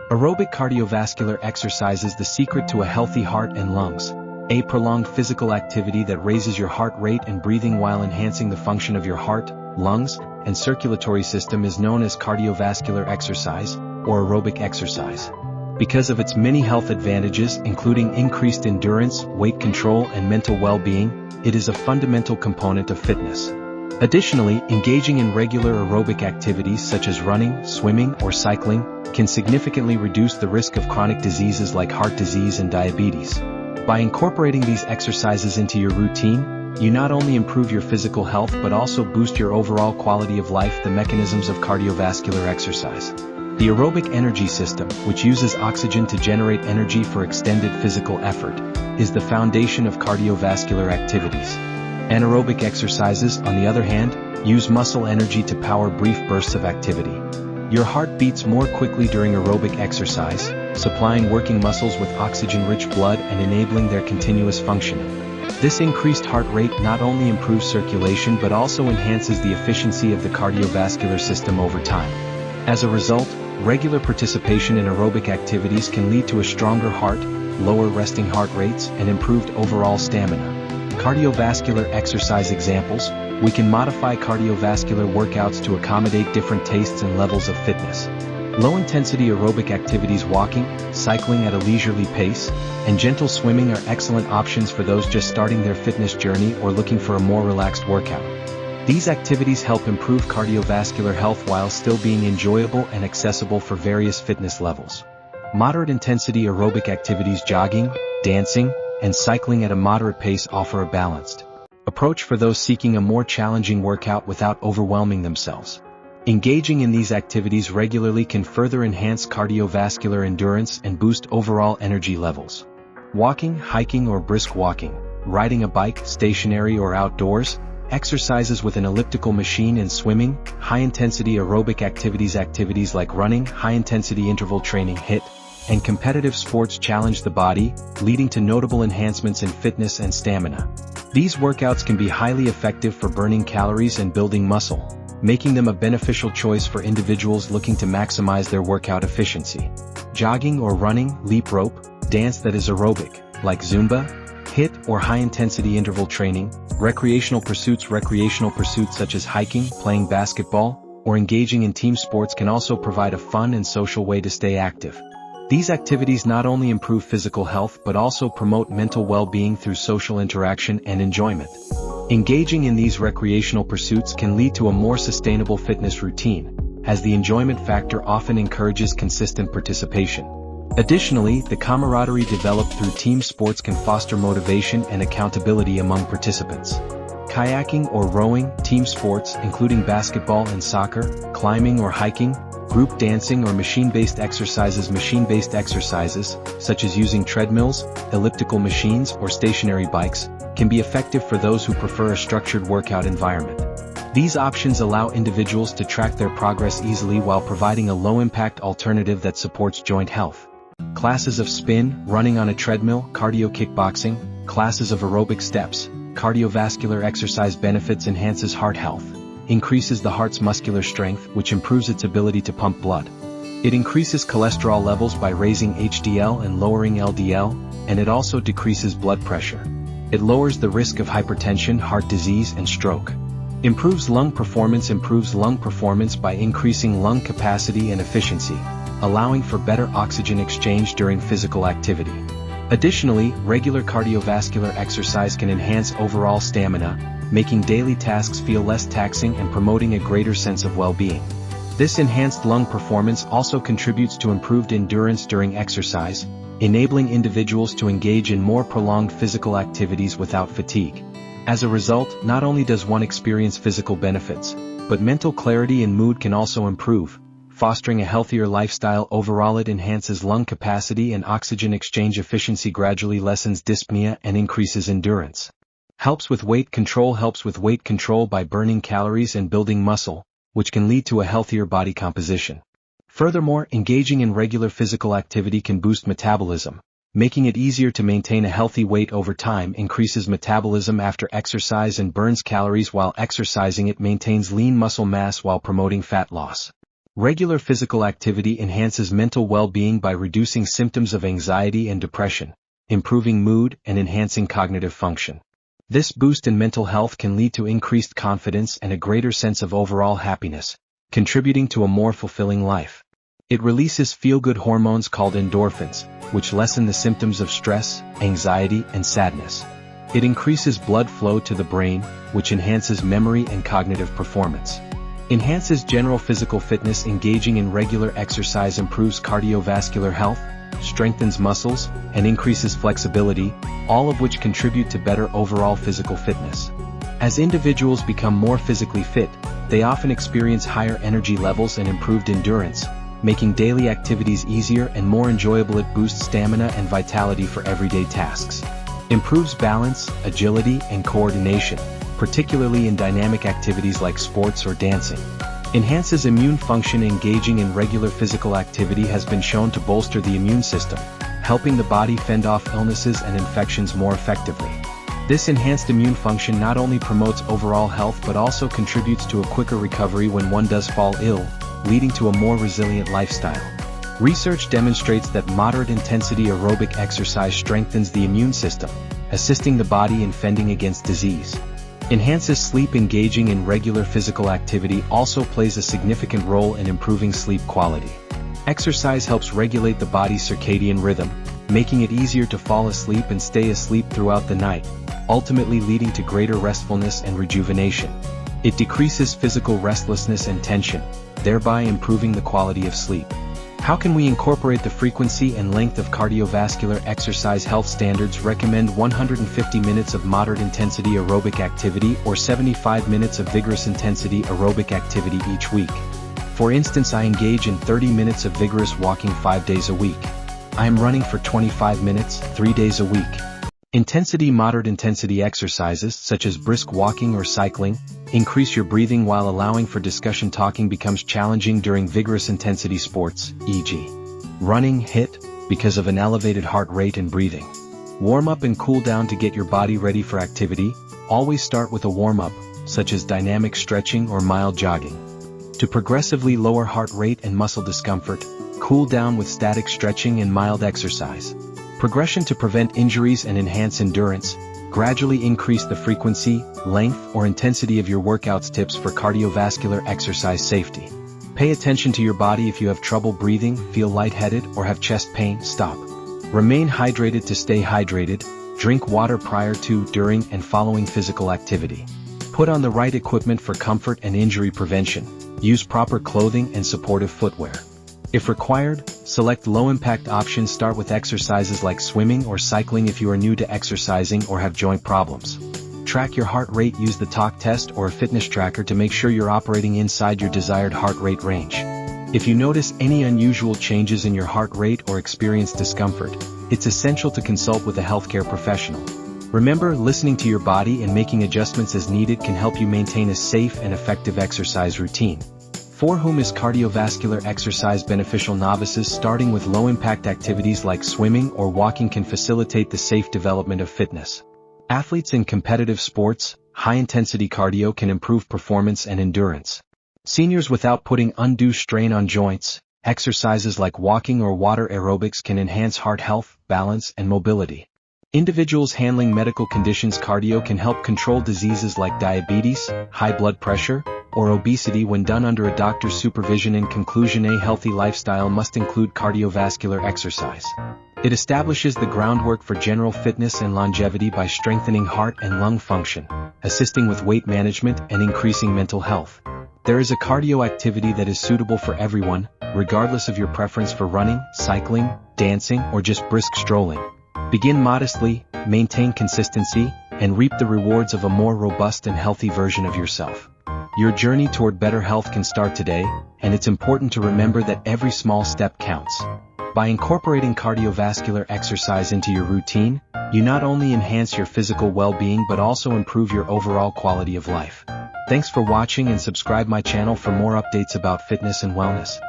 Aerobic cardiovascular exercise is the secret to a healthy heart and lungs. A prolonged physical activity that raises your heart rate and breathing while enhancing the function of your heart, lungs, and circulatory system is known as cardiovascular exercise, or aerobic exercise. Because of its many health advantages including increased endurance, weight control and mental well-being, it is a fundamental component of fitness. Additionally, engaging in regular aerobic activities such as running, swimming, or cycling can significantly reduce the risk of chronic diseases like heart disease and diabetes. By incorporating these exercises into your routine, you not only improve your physical health but also boost your overall quality of life. The mechanisms of cardiovascular exercise. The aerobic energy system, which uses oxygen to generate energy for extended physical effort, is the foundation of cardiovascular activities. Anaerobic exercises, on the other hand, use muscle energy to power brief bursts of activity. Your heart beats more quickly during aerobic exercise, supplying working muscles with oxygen-rich blood and enabling their continuous functioning. This increased heart rate not only improves circulation but also enhances the efficiency of the cardiovascular system over time. As a result, regular participation in aerobic activities can lead to a stronger heart, lower resting heart rates, and improved overall stamina. Cardiovascular exercise examples: we can modify cardiovascular workouts to accommodate different tastes and levels of fitness. Low-intensity aerobic activities, walking, cycling at a leisurely pace, and gentle swimming are excellent options for those just starting their fitness journey or looking for a more relaxed workout. These activities help improve cardiovascular health while still being enjoyable and accessible for various fitness levels. Moderate-intensity aerobic activities, jogging, dancing, and cycling at a moderate pace offer a balanced approach for those seeking a more challenging workout without overwhelming themselves. Engaging in these activities regularly can further enhance cardiovascular endurance and boost overall energy levels. Walking, hiking or brisk walking, riding a bike, stationary or outdoors, exercises with an elliptical machine and swimming, high-intensity aerobic activities like running, high-intensity interval training, HIIT, and competitive sports challenge the body, leading to notable enhancements in fitness and stamina. These workouts can be highly effective for burning calories and building muscle, making them a beneficial choice for individuals looking to maximize their workout efficiency. Jogging or running, leap rope, dance that is aerobic, like Zumba, HIIT or high-intensity interval training, recreational pursuits such as hiking, playing basketball, or engaging in team sports can also provide a fun and social way to stay active. These activities not only improve physical health but also promote mental well-being through social interaction and enjoyment. Engaging in these recreational pursuits can lead to a more sustainable fitness routine, as the enjoyment factor often encourages consistent participation. Additionally, the camaraderie developed through team sports can foster motivation and accountability among participants. Kayaking or rowing, team sports including basketball and soccer, climbing or hiking, group dancing or machine-based exercises such as using treadmills, elliptical machines or stationary bikes, can be effective for those who prefer a structured workout environment. These options allow individuals to track their progress easily while providing a low-impact alternative that supports joint health. Classes of spin, running on a treadmill, cardio kickboxing, classes of aerobic steps, cardiovascular exercise benefits: enhances heart health, increases the heart's muscular strength, which improves its ability to pump blood. It increases cholesterol levels by raising HDL and lowering LDL, and it also decreases blood pressure. It lowers the risk of hypertension, heart disease, and stroke. Improves lung performance by increasing lung capacity and efficiency, allowing for better oxygen exchange during physical activity. Additionally, regular cardiovascular exercise can enhance overall stamina, making daily tasks feel less taxing and promoting a greater sense of well-being. This enhanced lung performance also contributes to improved endurance during exercise, enabling individuals to engage in more prolonged physical activities without fatigue. As a result, not only does one experience physical benefits, but mental clarity and mood can also improve, fostering a healthier lifestyle. Overall, it enhances lung capacity and oxygen exchange efficiency, gradually lessens dyspnea and increases endurance. Helps with weight control by burning calories and building muscle, which can lead to a healthier body composition. Furthermore, engaging in regular physical activity can boost metabolism, making it easier to maintain a healthy weight over time. Increases metabolism after exercise and burns calories while exercising. It maintains lean muscle mass while promoting fat loss. Regular physical activity enhances mental well-being by reducing symptoms of anxiety and depression, improving mood and enhancing cognitive function. This boost in mental health can lead to increased confidence and a greater sense of overall happiness, contributing to a more fulfilling life. It releases feel-good hormones called endorphins, which lessen the symptoms of stress, anxiety, and sadness. It increases blood flow to the brain, which enhances memory and cognitive performance. Enhances general physical fitness. Engaging in regular exercise improves cardiovascular health, strengthens muscles, and increases flexibility, all of which contribute to better overall physical fitness. As individuals become more physically fit, they often experience higher energy levels and improved endurance, making daily activities easier and more enjoyable. It boosts stamina and vitality for everyday tasks. Improves balance, agility, and coordination, particularly in dynamic activities like sports or dancing. Enhances immune function. Engaging in regular physical activity has been shown to bolster the immune system, helping the body fend off illnesses and infections more effectively. This enhanced immune function not only promotes overall health but also contributes to a quicker recovery when one does fall ill, leading to a more resilient lifestyle. Research demonstrates that moderate-intensity aerobic exercise strengthens the immune system, assisting the body in fending against disease. Enhances sleep. Engaging in regular physical activity also plays a significant role in improving sleep quality. Exercise helps regulate the body's circadian rhythm, making it easier to fall asleep and stay asleep throughout the night, ultimately leading to greater restfulness and rejuvenation. It decreases physical restlessness and tension, thereby improving the quality of sleep. How can we incorporate the frequency and length of cardiovascular exercise? Health standards recommend 150 minutes of moderate-intensity aerobic activity or 75 minutes of vigorous intensity aerobic activity each week. For instance, I engage in 30 minutes of vigorous walking 5 days a week. I am running for 25 minutes, 3 days a week. Moderate-intensity exercises, such as brisk walking or cycling, increase your breathing while allowing for discussion. Talking becomes challenging during vigorous intensity sports, e.g. running, HIIT, because of an elevated heart rate and breathing. Warm up and cool down. To get your body ready for activity, always start with a warm-up, such as dynamic stretching or mild jogging. To progressively lower heart rate and muscle discomfort, cool down with static stretching and mild exercise. Progression. To prevent injuries and enhance endurance, gradually increase the frequency, length, or intensity of your workouts. Tips for cardiovascular exercise safety. Pay attention to your body. If you have trouble breathing, feel lightheaded, or have chest pain, stop. Remain hydrated. To stay hydrated, drink water prior to, during, and following physical activity. Put on the right equipment for comfort and injury prevention. Use proper clothing and supportive footwear. If required, select low-impact options. Start with exercises like swimming or cycling if you are new to exercising or have joint problems. Track your heart rate. Use the talk test or a fitness tracker to make sure you're operating inside your desired heart rate range. If you notice any unusual changes in your heart rate or experience discomfort, it's essential to consult with a healthcare professional. Remember, listening to your body and making adjustments as needed can help you maintain a safe and effective exercise routine. For whom is cardiovascular exercise beneficial? Novices starting with low-impact activities like swimming or walking can facilitate the safe development of fitness. Athletes in competitive sports, high-intensity cardio can improve performance and endurance. Seniors, without putting undue strain on joints, exercises like walking or water aerobics can enhance heart health, balance, and mobility. Individuals handling medical conditions. Cardio can help control diseases like diabetes, high blood pressure, or obesity when done under a doctor's supervision. In conclusion, a healthy lifestyle must include cardiovascular exercise. It establishes the groundwork for general fitness and longevity by strengthening heart and lung function, assisting with weight management, and increasing mental health. There is a cardio activity that is suitable for everyone, regardless of your preference for running, cycling, dancing, or just brisk strolling. Begin modestly, maintain consistency, and reap the rewards of a more robust and healthy version of yourself. Your journey toward better health can start today, and it's important to remember that every small step counts. By incorporating cardiovascular exercise into your routine, you not only enhance your physical well-being but also improve your overall quality of life. Thanks for watching, and subscribe my channel for more updates about fitness and wellness.